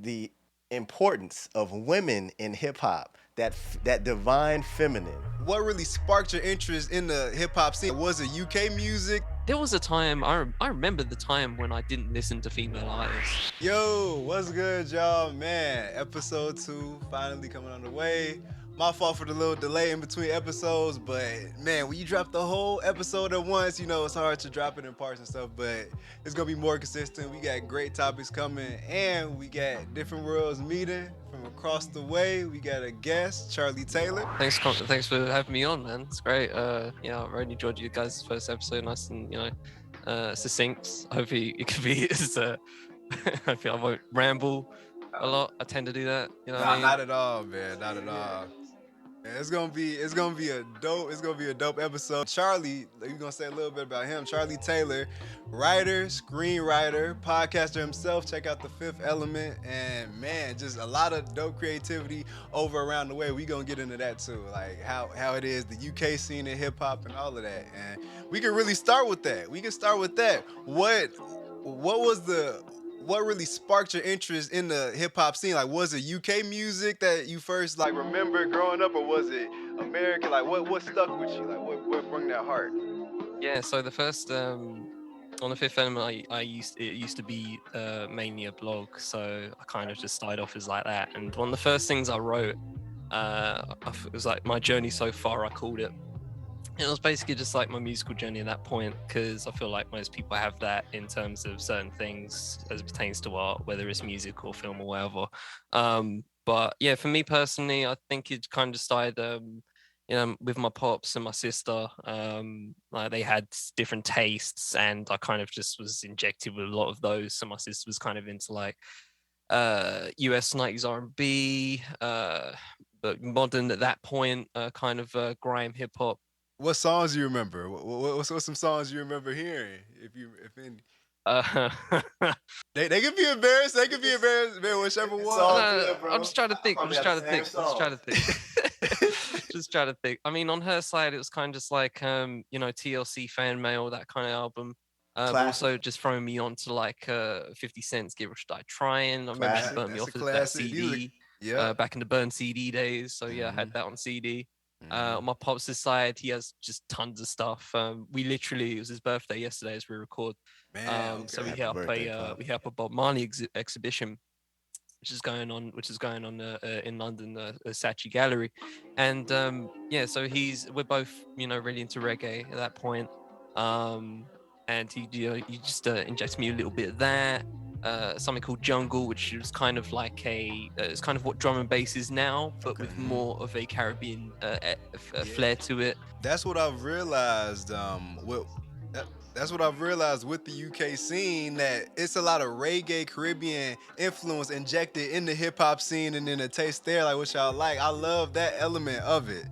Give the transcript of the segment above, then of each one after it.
the importance of women in hip hop, that divine feminine. What really sparked your interest in the hip hop scene? Was it UK music? There was a time, I remember the time when I didn't listen to female artists. Yo, what's good, y'all? Man, episode 2 finally coming on the way. My fault for the little delay in between episodes, but man, when you drop the whole episode at once, you know, it's hard to drop it in parts and stuff, but it's gonna be more consistent. We got great topics coming, and we got different worlds meeting from across the way. We got a guest, Charlie Taylor. Thanks for having me on, man. It's great. I really enjoyed you guys' first episode. Nice and, succinct. Hopefully it can be as hopefully I won't ramble a lot. I tend to do that. You know what I mean? Not at all, man. Not at all. Man, it's gonna be a dope episode. Charlie, you're gonna say a little bit about him. Charlie Taylor, writer, screenwriter, podcaster himself. Check out The Fifth Element, and man, just a lot of dope creativity over around the way. We gonna get into that too, like how it is the UK scene in hip hop and all of that. And we can really start with that. What really sparked your interest in the hip hop scene? Like, was it UK music that you first remember growing up, or was it American? Like, what stuck with you? Like, what brought that heart? Yeah. So the first on The Fifth Element, it used to be mainly a blog, so I kind of just started off as like that. And one of the first things I wrote, it was like my journey so far, I called it. It was basically just like my musical journey at that point, because I feel like most people have that in terms of certain things as it pertains to art, whether it's music or film or whatever. But yeah, for me personally, I think it kind of started, with my pops and my sister. They had different tastes, and I kind of just was injected with a lot of those. So my sister was kind of into like US 90s R&B, but modern at that point, kind of grime hip hop. What songs do you remember? What's some songs you remember hearing? If any. They can be embarrassed. Man, whichever one. I'm just trying to think. Just trying to think. I mean, on her side, it was kind of just like, TLC Fan Mail, that kind of album. Also just throwing me on to like 50 Cent's Get Rich or Die Trying. I remember she burnt me off with that CD. Back in the burn CD days. So yeah, I had that on CD. On my pops' side, he has just tons of stuff. It was his birthday yesterday as we record. So we have a Bob Marley exhibition, which is going on in London, Saatchi Gallery, and so we're both really into reggae at that point, and he just injects me a little bit of that. Something called Jungle, which was kind of like it's kind of what drum and bass is now, but with more of a Caribbean flair to it. That's what I've realized. That's what I've realized with the UK scene, that it's a lot of reggae Caribbean influence injected in the hip hop scene, and then a taste there, like what y'all like. I love that element of it.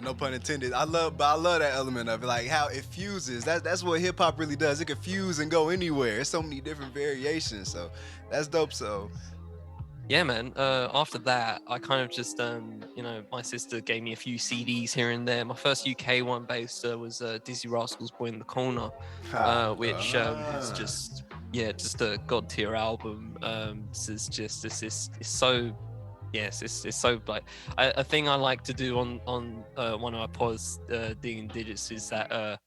No pun intended. I love that element of it, like how it fuses. That's what hip hop really does. It can fuse and go anywhere. There's so many different variations, so that's dope. So yeah, man. After that, I kind of just my sister gave me a few CDs here and there. My first UK one based was Dizzy Rascal's Boy in the Corner, which is just a god tier album. It's so. Yes, it's so like a thing I like to do on one of my pods, Digging Digits, is that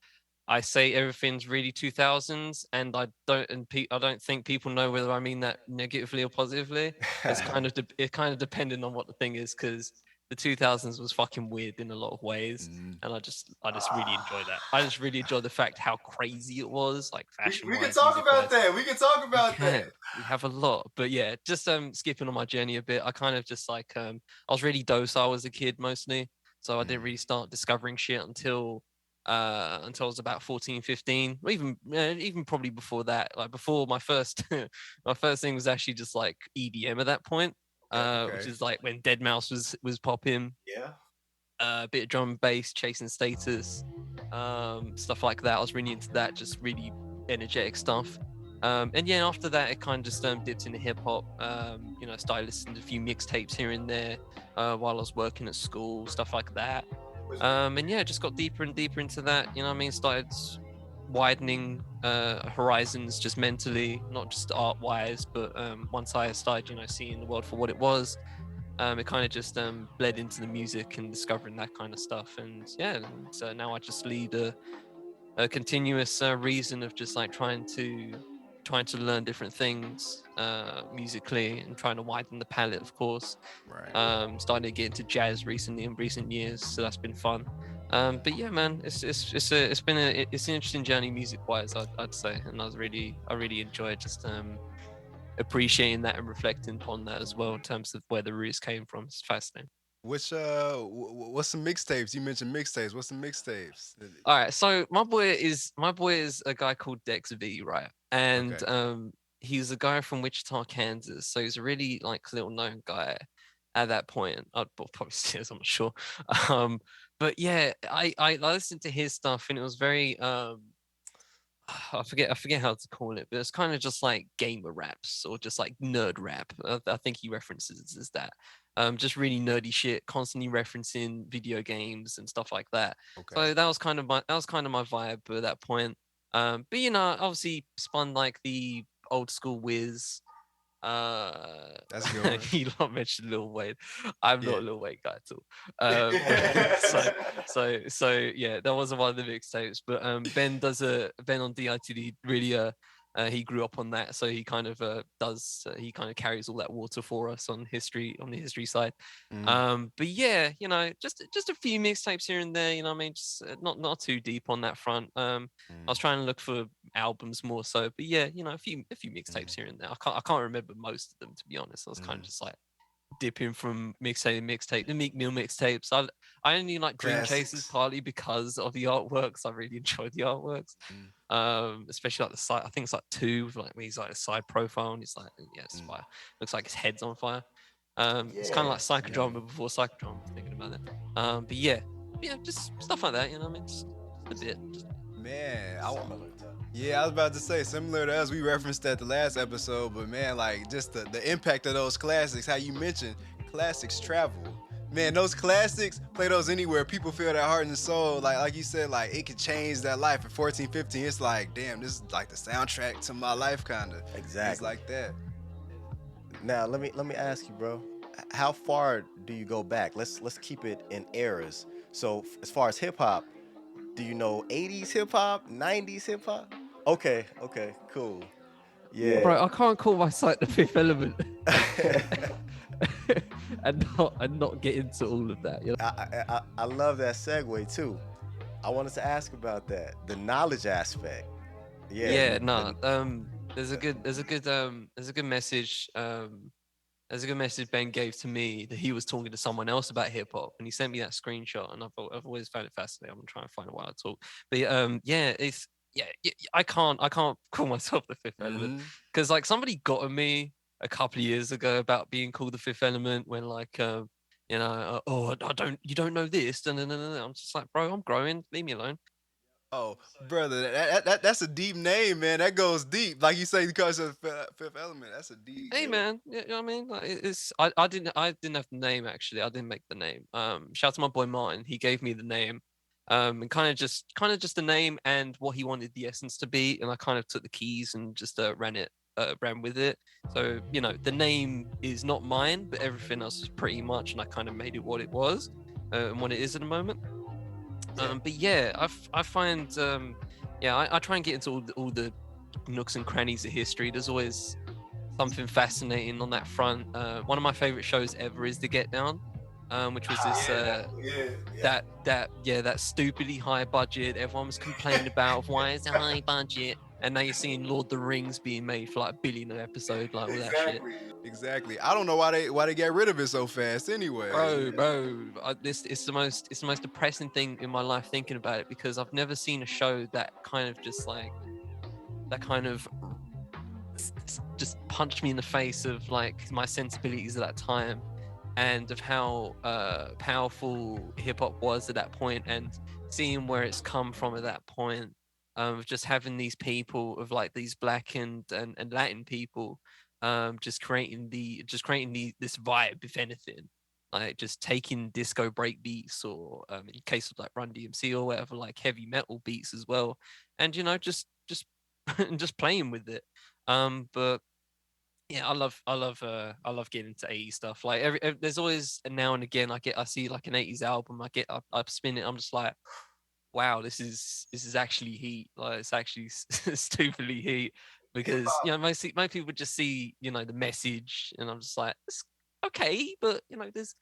I say everything's really 2000s, and I don't think people know whether I mean that negatively or positively. It's kind of dependent on what the thing is, because the 2000s was fucking weird in a lot of ways, and I just really enjoy that. I just really enjoy the fact how crazy it was, like fashion. We can talk about that. We have a lot, but yeah, just skipping on my journey a bit. I kind of just like I was really docile as a kid mostly, so I didn't really start discovering shit until I was about 14, 15, or even probably before that. Like before my first thing was actually just like EDM at that point. Which is like when Deadmau5 was popping. Yeah. A bit of drum and bass, Chasing Status, stuff like that. I was really into that, just really energetic stuff. And yeah, after that, it kind of just dipped into hip hop. Started listening to a few mixtapes here and there while I was working at school, stuff like that. And yeah, just got deeper and deeper into that. Started widening horizons just mentally, not just art wise, but once I started, seeing the world for what it was, it kind of just bled into the music and discovering that kind of stuff. And yeah, so now I just lead a continuous reason of just like trying to learn different things musically and trying to widen the palette, of course. Right. Starting to get into jazz recently in recent years, so that's been fun. But yeah, man, it's been an interesting journey music wise, I'd say, and I really enjoyed just appreciating that and reflecting upon that as well in terms of where the roots came from. It's fascinating. Which what's some mixtapes? You mentioned mixtapes. What's some mixtapes? All right, so my boy is a guy called Dex V, right? And Okay. he's a guy from Wichita, Kansas. So he's a really like little known guy at that point. I'd probably still is, I'm not sure. Um, but yeah, I listened to his stuff and it was very I forget how to call it, but it's kind of just like gamer raps or just like nerd rap. I think he references it as that. Just really nerdy shit, constantly referencing video games and stuff like that. Okay. So that was kind of my vibe at that point. But obviously spun like the old school whiz. That's a good one. You lot mentioned Lil Wayne. I'm not Yeah. a Lil Wayne guy at all. So yeah, that wasn't one of the mixtapes. But Ben on DITD really he grew up on that, so he kind of he kind of carries all that water for us on the history side. But yeah, just a few mixtapes here and there. You know what I mean? Just not too deep on that front. I was trying to look for albums more so, but yeah, a few mixtapes here and there. I can't remember most of them, to be honest. I was kind of just like dipping from mixtape, the Meek Mill mixtapes. I only like Dream Chasers Classics. partly because of the artworks. I really enjoyed the artworks. Especially like the side. I think it's like two, with like when he's like a side profile and he's like, yeah, it's fire. Looks like his head's on fire. It's kind of like psychodrama before psychodrama. Thinking about it. But yeah, just stuff like that. You know what I mean? Just a bit. Man, Similar to- yeah, I was about to say similar to us. We referenced that the last episode, but man, like just the impact of those classics. How you mentioned classics travel. Man, those classics, play those anywhere. People feel that heart and soul. Like you said, like it could change that life at 14, 15. It's like, damn, this is like the soundtrack to my life, kinda. Exactly. It's like that. Now let me ask you, bro. How far do you go back? Let's keep it in eras. So as far as hip hop, do you know 80s hip hop, 90s hip hop? Okay, cool. Yeah. Bro, I can't call my site the Fifth Element and not get into all of that. I love that segue too. I wanted to ask about that, the knowledge aspect. Yeah, the- no. There's a good message. There's a good message Ben gave to me that he was talking to someone else about hip hop, and he sent me that screenshot, and I've always found it fascinating. I'm gonna try and find a while to talk. But yeah, it's I can't call myself the Fifth Element because like somebody got at me a couple of years ago about being called the Fifth Element when like oh you don't know this, and I'm just like, bro, I'm growing, leave me alone. Oh, brother, that's a deep name, man. That goes deep. Like you say, because of Fifth Element, that's a deep. Hey man, you know what I mean? Like, I didn't have the name actually. I didn't make the name. Shout out to my boy Martin. He gave me the name. And kind of just the name and what he wanted the essence to be, and I kind of took the keys and just ran with it. So the name is not mine, but everything else is pretty much, and I kind of made it what it was, and what it is at the moment. But yeah, I find I try and get into all the nooks and crannies of history. There's always something fascinating on that front. One of my favorite shows ever is The Get Down, which was this that stupidly high budget everyone was complaining about. Why is it high budget? And now you're seeing Lord of the Rings being made for like $1 billion an episode, like all that shit. Exactly. I don't know why they got rid of it so fast. Anyway, Bro, it's the most depressing thing in my life thinking about it, because I've never seen a show that kind of just like that kind of just punched me in the face of like my sensibilities at that time, and of how powerful hip hop was at that point, and seeing where it's come from at that point, of just having these people of like these black and Latin people, just creating this vibe, if anything. like just taking disco break beats, or in case of like Run DMC or whatever, like heavy metal beats as well, and just just playing with it. But yeah, I love getting into 80s stuff. Like there's always now and again I see like an 80s album, I spin it, I'm just like, wow, this is actually heat. Like it's actually stupidly heat, because most people just see the message, and I'm just like, it's okay, but there's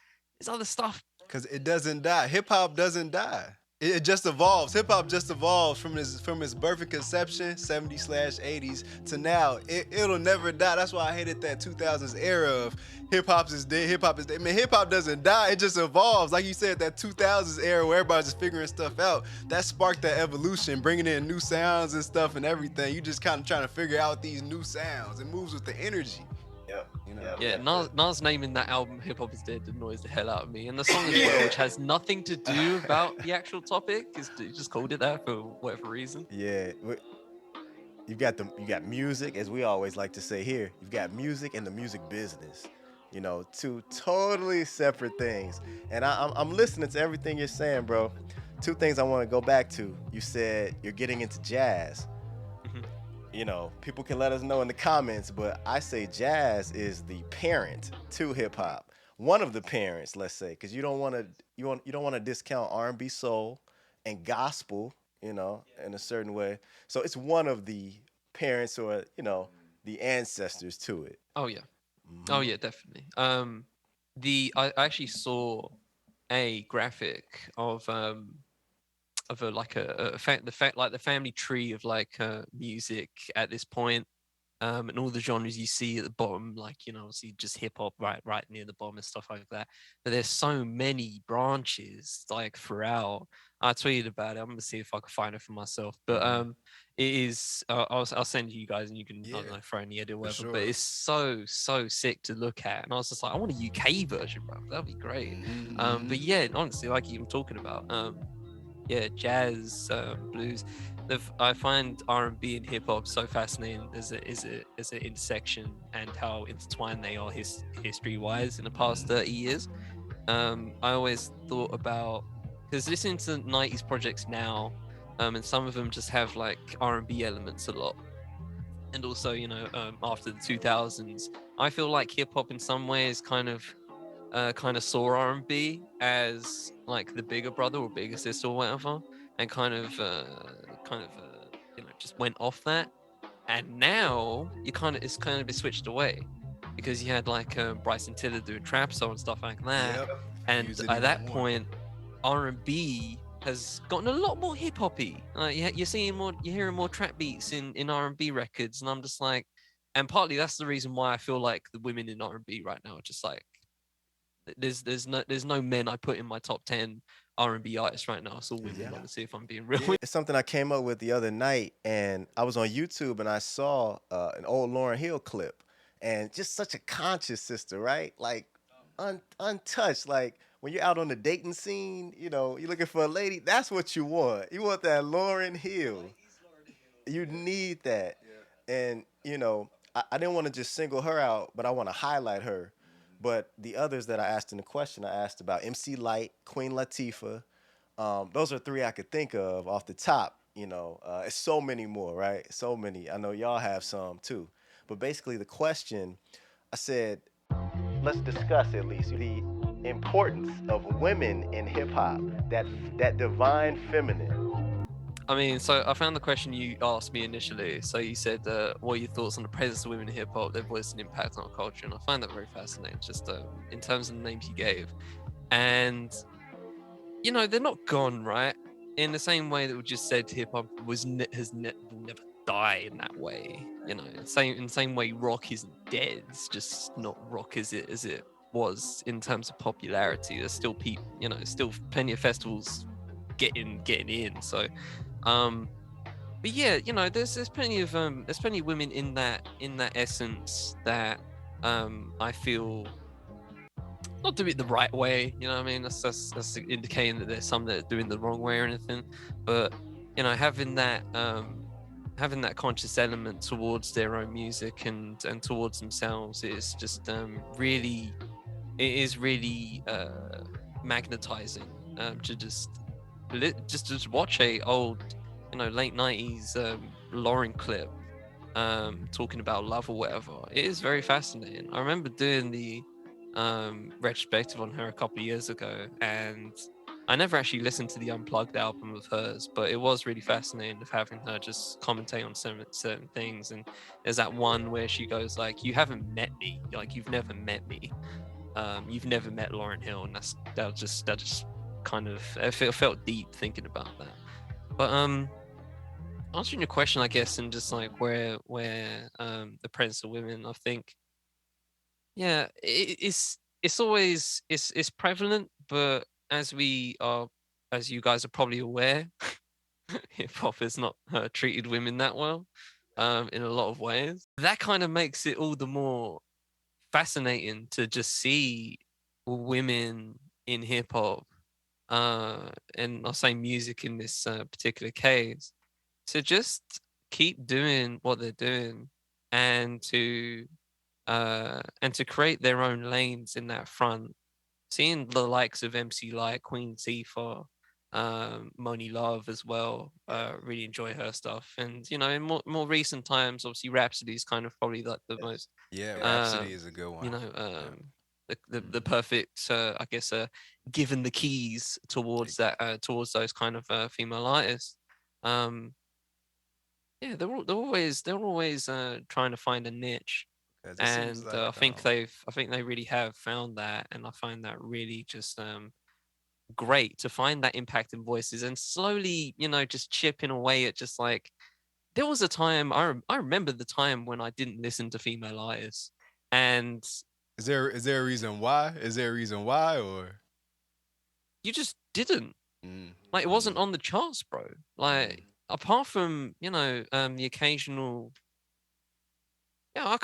other stuff. Because it doesn't die. Hip hop doesn't die. It just evolves. Hip hop just evolves from its birth and conception, 70s/80s, to now. It'll never die. That's why I hated that 2000s era of hip hop is dead. Hip hop is dead. Man, hip hop doesn't die. It just evolves. Like you said, that 2000s era where everybody's just figuring stuff out. That sparked that evolution, bringing in new sounds and stuff and everything. You just kind of trying to figure out these new sounds. It moves with the energy. Yeah, Nas naming that album "Hip Hop Is Dead" annoys the hell out of me, and the song as well, which has nothing to do about the actual topic, is just called it that for whatever reason. Yeah, you got music, as we always like to say here. You've got music and the music business. Two totally separate things. And I'm listening to everything you're saying, bro. Two things I want to go back to. You said you're getting into jazz. People can let us know in the comments, but I say jazz is the parent to hip hop. One of the parents, let's say, because you don't want to discount R&B, soul, and gospel, in a certain way. So it's one of the parents, or the ancestors to it. Oh yeah, oh yeah, definitely. I actually saw a graphic of the family tree of like music at this point, and all the genres you see at the bottom, like obviously just hip hop right near the bottom and stuff like that. But there's so many branches like throughout. I tweeted about it. I'm gonna see if I can find it for myself. But it is. I'll send you guys, and you can, I don't know, throw in the edit or whatever. Sure. But it's so sick to look at, and I was just like, I want a UK version, bro. That'd be great. But yeah, honestly, like you were talking about, yeah, jazz, blues. I find R&B and hip hop so fascinating as an intersection, and how intertwined they are history wise in the past 30 years. I always thought about, because listening to 90s projects now, and some of them just have like R&B elements a lot. And also, after the 2000s, I feel like hip hop in some ways kind of saw R&B as like the bigger brother or bigger sister or whatever, and just went off that. And now it's kind of been switched away, because you had like Bryson Tiller doing trap soul and stuff like that. Yep. And at that point, R&B has gotten a lot more hip hoppy. You're hearing more trap beats in R&B records, and I'm just like, and partly that's the reason why I feel like the women in R&B right now are just like, there's no men I put in my top 10 R&B artists right now. It's all women, honestly, if I'm being real. It's something I came up with the other night, and I was on YouTube and I saw an old Lauryn Hill clip, and just such a conscious sister, right? Like untouched. Like when you're out on the dating scene, you're looking for a lady. That's what you want. You want that Lauryn Hill. You need that. And I didn't want to just single her out, but I want to highlight her. But the others that I asked in the question, I asked about MC Lyte, Queen Latifah. Those are three I could think of off the top. It's so many more, right? So many. I know y'all have some too. But basically the question, I said, let's discuss at least the importance of women in hip hop, that divine feminine. I mean, so I found the question you asked me initially. So you said, what are your thoughts on the presence of women in hip hop, their voice and impact on our culture? And I find that very fascinating, just in terms of the names you gave. And, they're not gone, right? In the same way that we just said hip hop will never die in that way. In the same way rock isn't dead. It's just not rock as it was in terms of popularity. There's still still plenty of festivals getting in. So but yeah, there's plenty of women in that essence that I feel not do it the right way. I mean, that's indicating that there's some that are doing the wrong way or anything. But having that conscious element towards their own music and towards themselves is just really it is really magnetizing to just watch a old, late 90s Lauren clip talking about love or whatever. It is very fascinating. I remember doing the retrospective on her a couple of years ago, and I never actually listened to the unplugged album of hers, but it was really fascinating of having her just commentate on certain things. And there's that one where she goes like, "You haven't met me, like you've never met me, you've never met Lauryn Hill," and that just kind of felt deep thinking about that. But answering your question, I guess, and just like where the presence of women, I think, yeah, it's always it's prevalent, but as you guys are probably aware, hip hop has not treated women that well, in a lot of ways. That kind of makes it all the more fascinating to just see women in hip hop, and I'll say music in this particular case, to just keep doing what they're doing, and to create their own lanes in that front. Seeing the likes of MC Light, Queen Tifa, Moni Love as well, really enjoy her stuff. And in more recent times, obviously Rhapsody is kind of probably like the most, Yeah, uh, Rhapsody is a good you one. know, Yeah. the perfect, I guess, given the keys towards that, towards those kind of female artists. Um, yeah, they're always trying to find a niche, Because it seems and like I think they really have found that, and I find that really just great to find that impact in voices, and slowly, just chipping away at just like there was a time I remember the time when I didn't listen to female artists, and is there a reason why? Is there a reason why or you just didn't, mm, like, it wasn't mm, on the charts, bro. mm, Like, apart from the occasional. Yeah, I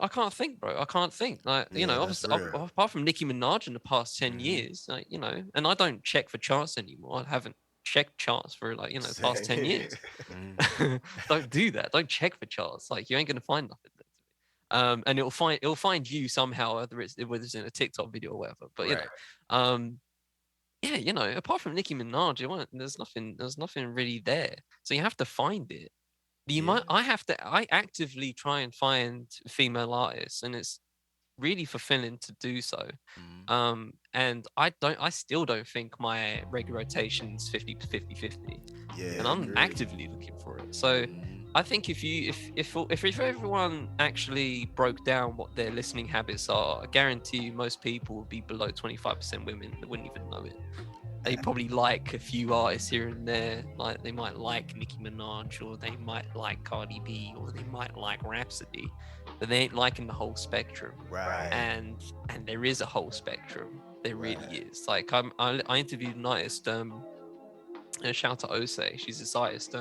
can't think, bro. I can't think. Like, Yeah, that's obviously, real. apart from Nicki Minaj in the past 10 mm, years, like, and I don't check for charts anymore. I haven't checked charts for, like, the past 10 Same. years. mm, Don't do that. Don't check for charts. Like, you ain't gonna find nothing. And it'll find you somehow, whether it's in a TikTok video or whatever. But right. um, yeah, apart from Nicki Minaj, there's nothing really there. So you have to find it. Yeah. I actively try and find female artists, and it's really fulfilling to do so. Mm, And I still don't think my regular rotation's 50 to 50, and Yeah, I'm agreed. actively looking for it. So mm, I think if everyone actually broke down what their listening habits are, I guarantee you most people would be below 25% women that wouldn't even know it. They probably like a few artists here and there. Like, they might like Nicki Minaj, or they might like Cardi B, or they might like Rhapsody, but they ain't liking the whole spectrum. Right. And there is a whole spectrum. There really Right. is. Like, I interviewed an artist. Shout to Ose. She's this artist.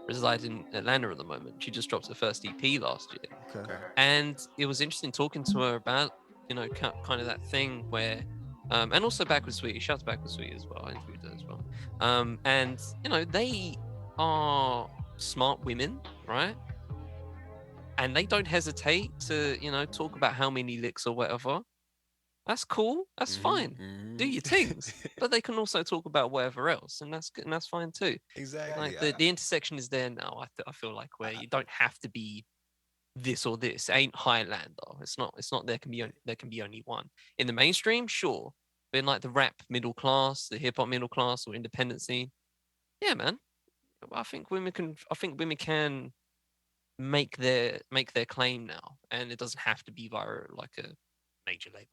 Resides in Atlanta at the moment. She just dropped her first EP last year, Okay. okay. and it was interesting talking to her about kind of that thing where and also Backward Sweetie, shout to Backward Sweetie as well, I interviewed her as well. And they are smart women, right? And they don't hesitate to talk about how many licks or whatever. That's cool, that's Mm-hmm, fine, do your things. mm-hmm. But they can also talk about whatever else, and that's good, and that's fine too. Exactly. Like, the intersection is there now. I feel like, where I, you don't have to be this or this. It ain't Highlander. It's not there can be only one. In the mainstream, sure. But in, like, the rap middle class, the hip hop middle class, or independent scene, yeah, man. I think women can make their claim now, and it doesn't have to be via like a major label.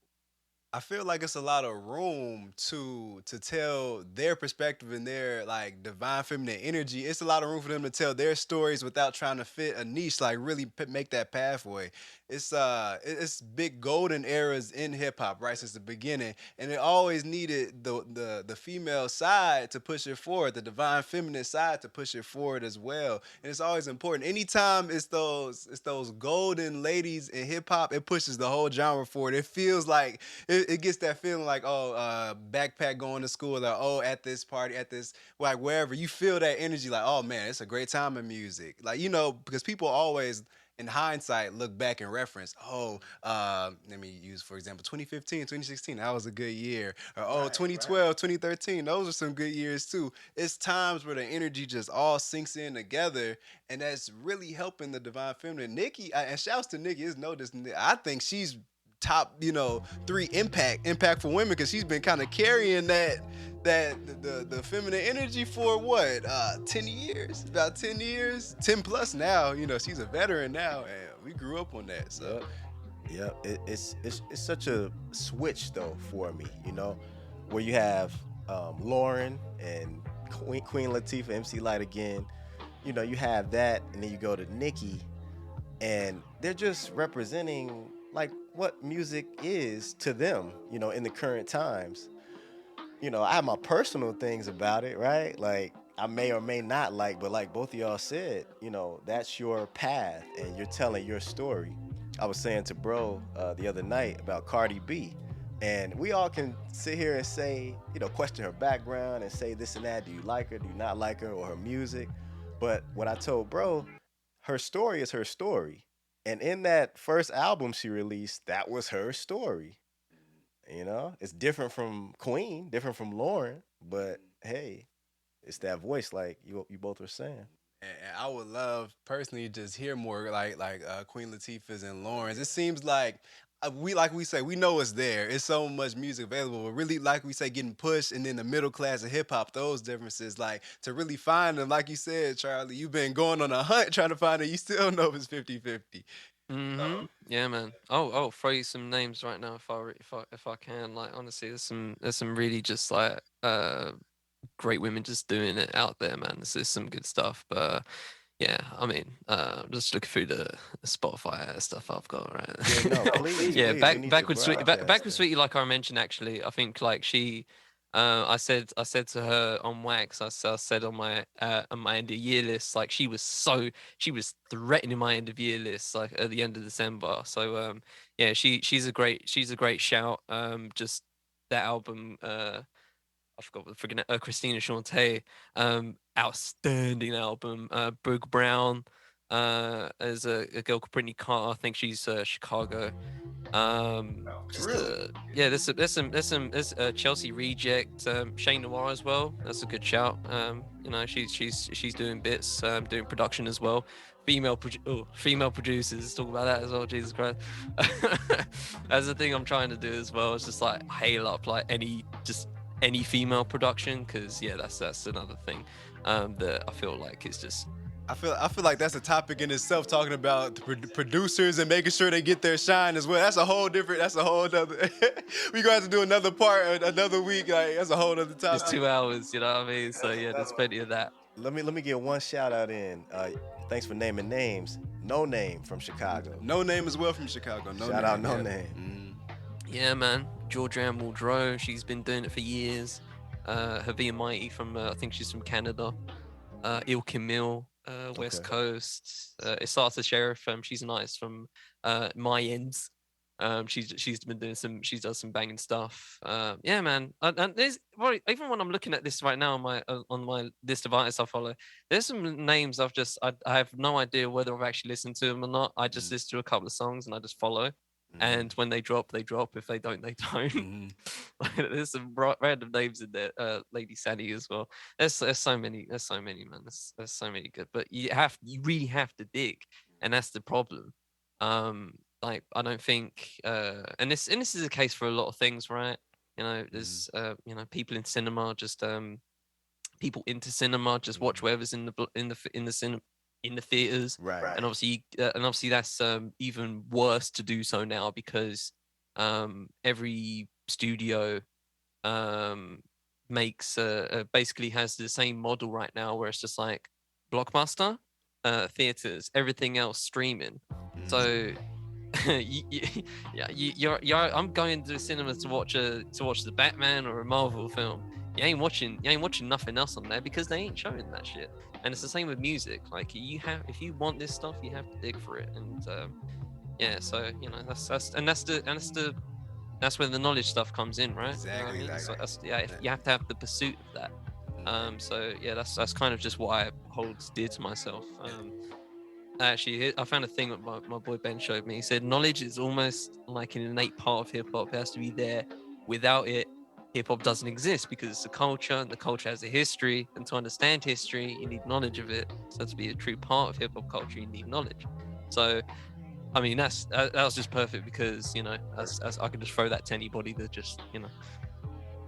I feel like it's a lot of room to tell their perspective and their like divine feminine energy. It's a lot of room for them to tell their stories without trying to fit a niche, like really make that pathway. It's big golden eras in hip hop right since the beginning, and it always needed the female side to push it forward, the divine feminine side to push it forward as well. And it's always important. Anytime it's those golden ladies in hip hop, it pushes the whole genre forward. It feels like it gets that feeling like, oh, backpack going to school, or oh, at this party, at this, like, wherever, you feel that energy, like, oh man, it's a great time in music, like, because people always, in hindsight look back and reference, oh, let me use for example 2015, 2016, that was a good year, or oh, 2012, 2013, those are some good years too. It's times where the energy just all sinks in together, and that's really helping the divine feminine. Nikki, and shouts to Nikki, is no this, I think she's top, three impactful women, because she's been kind of carrying the feminine energy for what, 10 years, about 10 years, 10 plus now. She's a veteran now, and we grew up on that. So Yep. It's such a switch though for me, where you have Lauren and Queen Latifah, MC Light again. You have that, and then you go to Nikki, and they're just representing like what music is to them, in the current times. I have my personal things about it, right? Like I may or may not like, but like both of y'all said, that's your path and you're telling your story. I was saying to bro the other night about Cardi B, and we all can sit here and say, question her background and say this and that. Do you like her? Do you not like her? Or her music? But what I told bro, her story is her story. And in that first album she released, that was her story. It's different from Queen, different from Lauren, but hey, it's that voice, like you both were saying. and I would love personally just hear more like Queen Latifah's and Lauren's. It seems like we say, we know it's there. It's so much music available, but really, like we say, getting pushed, and then the middle class of hip hop, those differences, like to really find them, like you said, Charlie, you've been going on a hunt trying to find it. You still know if it's 50-50. Yeah, man. I'll throw you some names right now if I can. Like honestly, there's some really just like great women just doing it out there, man. This is some good stuff. But yeah, I mean, just looking through the Spotify stuff I've got, right? Yeah, no, please, Yeah, please, we need to backwards sweet, broadcast backwards that. sweetie, like I mentioned, actually, I think like she, I said to her on Wax, I said on my end of year list, like she was threatening my end of year list like at the end of December. So yeah, she's a great shout. Just that album, I forgot what the friggin' Christina Shantae, outstanding album. Brooke Brown, as a girl called Brittany Carter. I think she's Chicago. Just yeah, there's Chelsea Reject, Shane Noir as well. That's a good shout. She's doing bits, doing production as well. Female producers, talk about that as well. Jesus Christ, that's the thing I'm trying to do as well. It's just like hail up like any female production, because yeah, that's another thing that I feel like is just I feel like that's a topic in itself, talking about the producers and making sure they get their shine as well. That's a whole different. That's a whole other. We gonna have to do another part, another week. Like that's a whole other it's topic. 2 hours. You know what I mean? So yeah, there's plenty of that. Let me get one shout out in. Thanks for naming names. No Name from Chicago. No Name as well from Chicago. No Shout Name, out No yeah. Name. Yeah, man. Georgianne Muldrow, she's been doing it for years. Havia Mighty from I think she's from Canada. Il Camille, West Okay. Coast. Isata Sheriff, she's an artist from my ends. She's been doing she's done some banging stuff. Yeah, man. And there's even when I'm looking at this right now on my list of artists I follow, there's some names I have no idea whether I've actually listened to them or not. I just listen to a couple of songs and I just follow. And when they drop, they drop. If they don't, they don't. There's some random names in there. Lady Sally as well. There's so many. There's so many, man. There's so many good. But you really have to dig, and that's the problem. Like I don't think, and this is a case for a lot of things, right? There's people in cinema just people into cinema just watch whatever's in the theaters, Right. and obviously that's even worse to do so now, because every studio makes basically has the same model right now, where it's just like Blockbuster, theaters, everything else streaming. So I'm going to the cinema to watch the Batman or a Marvel film. You ain't watching nothing else on there, because they ain't showing that shit. And it's the same with music. Like if you want this stuff, you have to dig for it. And yeah, so that's where the knowledge stuff comes in, right? Exactly. You know what I mean? Exactly. So you have to have the pursuit of that. So yeah, that's kind of just why it holds dear to myself. Actually, I found a thing that my boy Ben showed me. He said knowledge is almost like an innate part of hip hop. It has to be there. Without it, hip hop doesn't exist because it's a culture, and the culture has a history. And to understand history, you need knowledge of it. So to be a true part of hip hop culture, you need knowledge. So, I mean, that was just perfect because as I could just throw that to anybody that just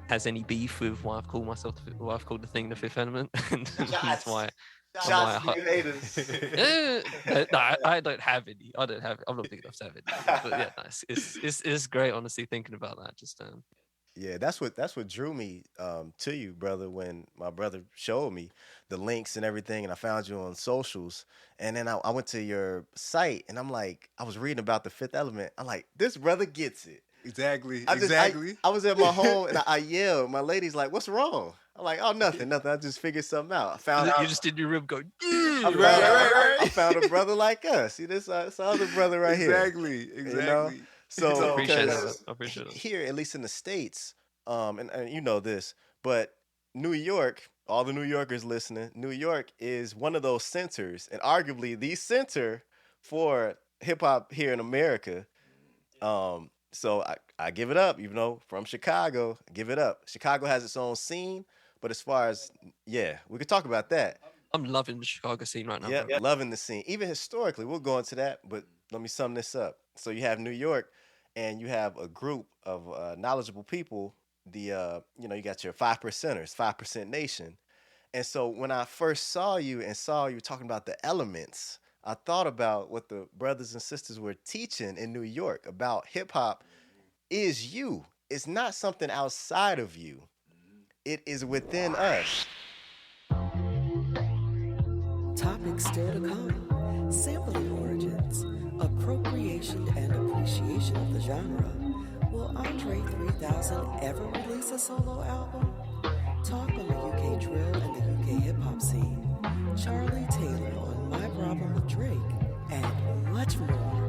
has any beef with why I've called the thing the Fifth Element, and that's why. Shots to you haters. I don't have any. I'm not big enough to have any. But yeah, nice. It's great, honestly, thinking about that. Just Yeah, that's what drew me to you, brother. When my brother showed me the links and everything, and I found you on socials, and then I went to your site, and I'm like, I was reading about the Fifth Element. I'm like, this brother gets it. Exactly. I was at my home and I yelled. My lady's like, "What's wrong?" I'm like, "Oh, nothing. I just figured something out. I found you just in your room going, right. I found a brother like us. See, this other brother right here. Exactly. So I appreciate that. I appreciate it. Here, at least in the States, and you know this, but New York, all the New Yorkers listening, New York is one of those centers, and arguably the center for hip hop here in America. So I give it up, even though from Chicago, give it up. Chicago has its own scene, but as far as we could talk about that. I'm loving the Chicago scene right now. Yeah, loving the scene. Even historically, we'll go into that, but let me sum this up. So you have New York, and you have a group of knowledgeable people. You got your 5%ers, 5% Nation. And so when I first saw you talking about the elements, I thought about what the brothers and sisters were teaching in New York about hip hop is you. It's not something outside of you. It is within us. Topics still to come. Sampling origins, appropriation and appreciation of the genre. Will Andre 3000 ever release a solo album? Talk on the UK drill and the UK hip hop scene. Charlie Taylor on My Problem with Drake, and much more.